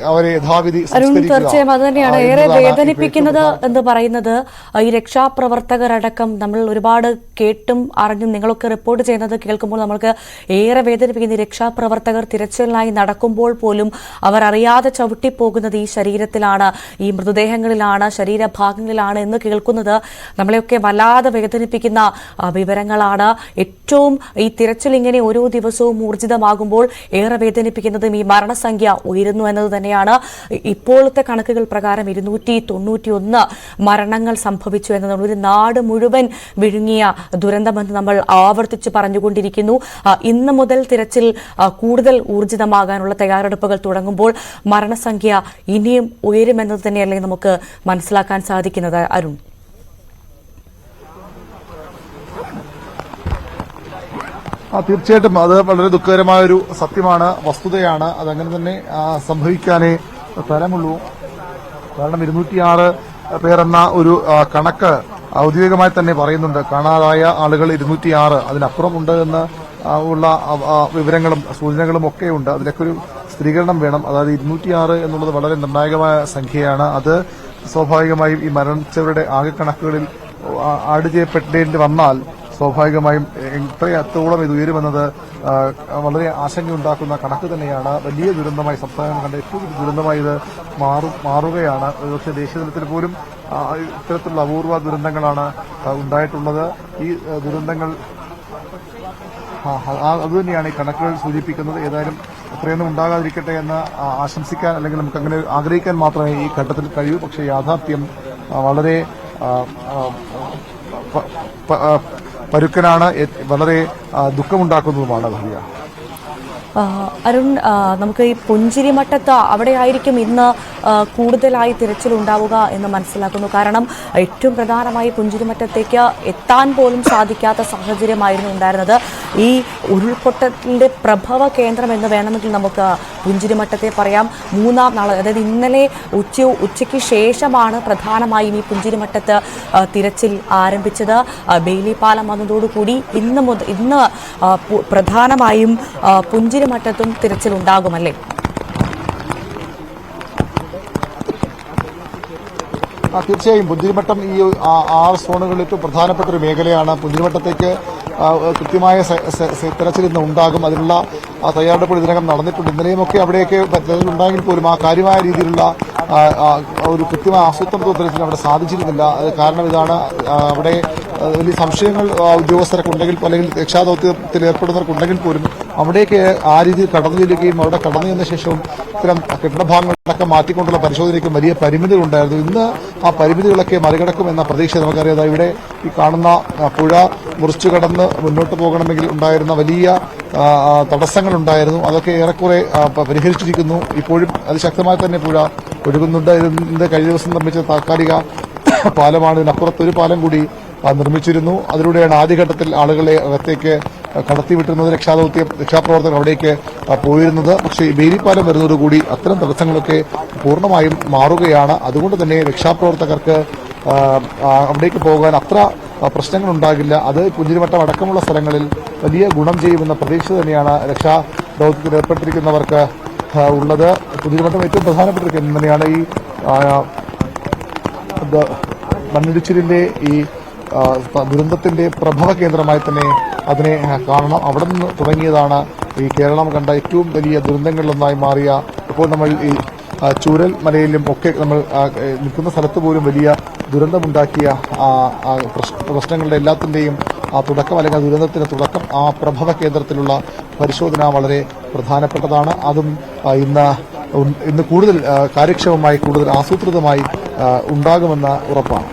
അവരെ യഥാവിധി തീർച്ചയായും അത് തന്നെയാണ് ഏറെ വേദനിപ്പിക്കുന്നത് എന്ന് പറയുന്നത്. ഈ രക്ഷാപ്രവർത്തകരടക്കം നമ്മൾ ഒരുപാട് കേട്ടും അറിഞ്ഞും നിങ്ങളൊക്കെ റിപ്പോർട്ട് ചെയ്യുന്നത് കേൾക്കുമ്പോൾ നമ്മൾക്ക് ഏറെ വേദനിപ്പിക്കുന്ന രക്ഷാപ്രവർത്തകർ തിരച്ചിലിനായി നടക്കുമ്പോൾ പോലും അവർ അറിയാതെ ചവിട്ടിപ്പോകുന്നത് ഈ ശരീരത്തിലാണ്, ഈ മൃതദേഹങ്ങളിലാണ്, ശരീരഭാഗങ്ങളിലാണ് എന്ന് കേൾക്കുന്നത് നമ്മളെയൊക്കെ വല്ലാതെ വേദനിപ്പിക്കുന്ന വിവരങ്ങളാണ്. ഏറ്റവും ഈ തിരച്ചിൽ ഇങ്ങനെ ഓരോ ദിവസവും ഊർജിതമാകുമ്പോൾ ഏറെ വേദനിപ്പിക്കുന്നതും ഈ മരണസംഖ്യ ഉയരുന്നു എന്നത് തന്നെയാണ്. ഇപ്പോഴത്തെ കണക്കുകൾ പ്രകാരം 291 മരണങ്ങൾ സംഭവിച്ചു എന്നതാണ്. ഒരു നാട് മുഴുവൻ വിഴുങ്ങിയ ദുരന്തമെന്ന് നമ്മൾ ആവർത്തിച്ച് പറഞ്ഞുകൊണ്ടിരിക്കുന്നു. ഇന്ന് മുതൽ തിരച്ചിൽ കൂടുതൽ ഊർജിതമാകാനുള്ള തയ്യാറെടുപ്പുകൾ തുടങ്ങുമ്പോൾ മരണസംഖ്യ ഇനിയും ഉയരുമെന്നത് തന്നെയല്ലേ നമുക്ക് മനസ്സിലാക്കാൻ സാധിക്കുന്നത്. അരുൺ, തീർച്ചയായിട്ടും അത് വളരെ ദുഃഖകരമായ ഒരു സത്യമാണ്, വസ്തുതയാണ്. അതങ്ങനെ തന്നെ സംഭവിക്കാനേ തരമുള്ളൂ. കാരണം 206 പേരെന്ന ഒരു കണക്ക് ഔദ്യോഗികമായി തന്നെ പറയുന്നുണ്ട്. കാണാതായ ആളുകൾ 206, അതിനപ്പുറമുണ്ട് എന്ന് ഉള്ള വിവരങ്ങളും സൂചനകളും ഒക്കെ ഉണ്ട്. അതിലൊക്കെ ഒരു സ്ഥിരീകരണം വേണം. അതായത് 206 എന്നുള്ളത് വളരെ നിർണായകമായ സംഖ്യയാണ്. അത് സ്വാഭാവികമായും ഈ മരണച്ചവരുടെ ആകെ കണക്കുകളിൽ ആഡ് ചെയ്യപ്പെടേണ്ടി വന്നാൽ സ്വാഭാവികമായും എത്രത്തോളം ഇത് ഉയരുമെന്നത് വളരെ ആശങ്കയുണ്ടാക്കുന്ന കണക്ക് തന്നെയാണ്. വലിയ ദുരന്തമായി സംസ്ഥാനം കണ്ട ഏറ്റവും ദുരന്തമായി ഇത് മാറുകയാണ്. ഒരുപക്ഷെ ദേശീയ തലത്തിൽ പോലും ഇത്തരത്തിലുള്ള അപൂർവ ദുരന്തങ്ങളാണ് ഉണ്ടായിട്ടുള്ളത്. ഈ ദുരന്തങ്ങൾ അതുതന്നെയാണ് ഈ കണക്കുകൾ സൂചിപ്പിക്കുന്നത്. ഏതായാലും അത്രയൊന്നും ഉണ്ടാകാതിരിക്കട്ടെ എന്ന് ആശംസിക്കാൻ അല്ലെങ്കിൽ നമുക്ക് അങ്ങനെ ആഗ്രഹിക്കാൻ മാത്രമേ ഈ ഘട്ടത്തിൽ കഴിയൂ. പക്ഷേ യാഥാർത്ഥ്യം വളരെ പരുക്കനാണ്, വളരെ ദുഃഖമുണ്ടാക്കുന്നതുമാണ്. ഭവ്യ, അരുൺ, നമുക്ക് ഈ പുഞ്ചിരിമട്ടത്ത് അവിടെ ആയിരിക്കും ഇന്ന് കൂടുതലായി തിരച്ചിലുണ്ടാവുക എന്ന് മനസ്സിലാക്കുന്നു. കാരണം ഏറ്റവും പ്രധാനമായി പുഞ്ചിരിമറ്റത്തേക്ക് എത്താൻ പോലും സാധിക്കാത്ത സാഹചര്യമായിരുന്നു ഉണ്ടായിരുന്നത്. ഈ ഉരുൾപൊട്ടലിന്റെ പ്രഭവ കേന്ദ്രം എന്ന് വേണമെങ്കിൽ നമുക്ക് പുഞ്ചിരിമട്ടത്തെ പറയാം. മൂന്നാം നാൾ, അതായത് ഇന്നലെ ഉച്ചയ്ക്ക് ശേഷമാണ് പ്രധാനമായും ഈ പുഞ്ചിരിമട്ടത്ത് തിരച്ചിൽ ആരംഭിച്ചത്. ബെയിലി പാലം വന്നതോടുകൂടി ഇന്ന് പ്രധാനമായും പുഞ്ചിരിമട്ടത്തും തിരച്ചിലുണ്ടാകുമല്ലേ? തീർച്ചയായും പുഞ്ചിരിമട്ടം ഈ 6 സോണുകളിൽ ഏറ്റവും പ്രധാനപ്പെട്ട ഒരു മേഖലയാണ്. പുഞ്ചിരിമട്ടത്തേക്ക് കൃത്യമായ തെരച്ചിൽ ഇന്ന് ഉണ്ടാകും. അതിനുള്ള തയ്യാറെടുപ്പുകൾ ഇതിനകം നടന്നിട്ടുണ്ട്. ഇന്നലെയുമൊക്കെ അവിടെയൊക്കെ തെരച്ചിലുണ്ടായെങ്കിൽ പോലും ആ കാര്യമായ രീതിയിലുള്ള ഒരു കൃത്യമായ ആസൂത്രണത്തിൽ അവിടെ സാധിച്ചിരുന്നില്ല. അത് കാരണം ഇതാണ്, അവിടെ വലിയ സംശയങ്ങൾ ഉദ്യോഗസ്ഥർക്കുണ്ടെങ്കിൽ അല്ലെങ്കിൽ രക്ഷാദൌത്യത്തിൽ ഏർപ്പെടുന്നവർക്കുണ്ടെങ്കിൽ പോലും അവിടേക്ക് ആ രീതിയിൽ കടന്നു ചെല്ലുകയും അവിടെ കടന്നു ചെന്ന ശേഷവും ഇത്തരം കെട്ടിടഭാഗങ്ങളൊക്കെ മാറ്റിക്കൊണ്ടുള്ള പരിശോധനയ്ക്കും വലിയ പരിമിതികളുണ്ടായിരുന്നു. ഇന്ന് ആ പരിമിതികളൊക്കെ മറികടക്കുമെന്ന പ്രതീക്ഷ നമുക്കറിയാം. ഇവിടെ ഈ കാണുന്ന പുഴ മുറിച്ചു കടന്ന് മുന്നോട്ട് പോകണമെങ്കിൽ ഉണ്ടായിരുന്ന വലിയ തടസ്സങ്ങളുണ്ടായിരുന്നു. അതൊക്കെ ഏറെക്കുറെ പരിഹരിച്ചിരിക്കുന്നു. ഇപ്പോഴും അതിശക്തമായി തന്നെ പുഴ ഒഴുകുന്നുണ്ട്. ഇതിന്റെ കഴിഞ്ഞ ദിവസം നിർമ്മിച്ച താൽക്കാലിക പാലമാണ്. ഇതിനപ്പുറത്തൊരു പാലം കൂടി നിർമ്മിച്ചിരുന്നു. അതിലൂടെയാണ് ആദ്യഘട്ടത്തിൽ ആളുകളെ അകത്തേക്ക് കടത്തിവിട്ടുന്നത്. രക്ഷാപ്രവർത്തകർ അവിടേക്ക് പോയിരുന്നത്. പക്ഷേ ബേലിപ്പാലം വരുന്നതോടുകൂടി അത്തരം തടസ്സങ്ങളൊക്കെ പൂർണ്ണമായും മാറുകയാണ്. അതുകൊണ്ട് തന്നെ രക്ഷാപ്രവർത്തകർക്ക് അവിടേക്ക് പോകാൻ അത്ര പ്രശ്നങ്ങളുണ്ടാകില്ല. അത് പുഞ്ചിരിമട്ടം അടക്കമുള്ള സ്ഥലങ്ങളിൽ വലിയ ഗുണം ചെയ്യുമെന്ന പ്രതീക്ഷ തന്നെയാണ് രക്ഷാദൌത്യത്തിൽ ഏർപ്പെട്ടിരിക്കുന്നവർക്ക് ഉള്ളത്. പുഞ്ചിരിമട്ടം ഏറ്റവും പ്രധാനപ്പെട്ട ഒരു കേന്ദ്രം തന്നെയാണ്. ഈ മണ്ണിടിച്ചിലിന്റെ ഈ ദുരന്തത്തിന്റെ പ്രഭവ കേന്ദ്രമായി തന്നെ അതിനെ കാണണം. അവിടെ നിന്ന് തുടങ്ങിയതാണ് ഈ കേരളം കണ്ട ഏറ്റവും വലിയ ദുരന്തങ്ങളിലൊന്നായി മാറിയ, ഇപ്പോൾ നമ്മൾ ഈ ചൂരൽ മലയിലും ഒക്കെ നമ്മൾ നിൽക്കുന്ന സ്ഥലത്ത് പോലും വലിയ ദുരന്തമുണ്ടാക്കിയ പ്രശ്നങ്ങളുടെ എല്ലാത്തിന്റെയും തുടക്കം അല്ലെങ്കിൽ ദുരന്തത്തിന്റെ തുടക്കം ആ പ്രഭവ കേന്ദ്രത്തിലുള്ള പരിശോധന വളരെ പ്രധാനപ്പെട്ടതാണ്. അതും ഇന്ന് കൂടുതൽ കാര്യക്ഷമമായി കൂടുതൽ ആസൂത്രിതമായി ഉണ്ടാകുമെന്ന ഉറപ്പാണ്.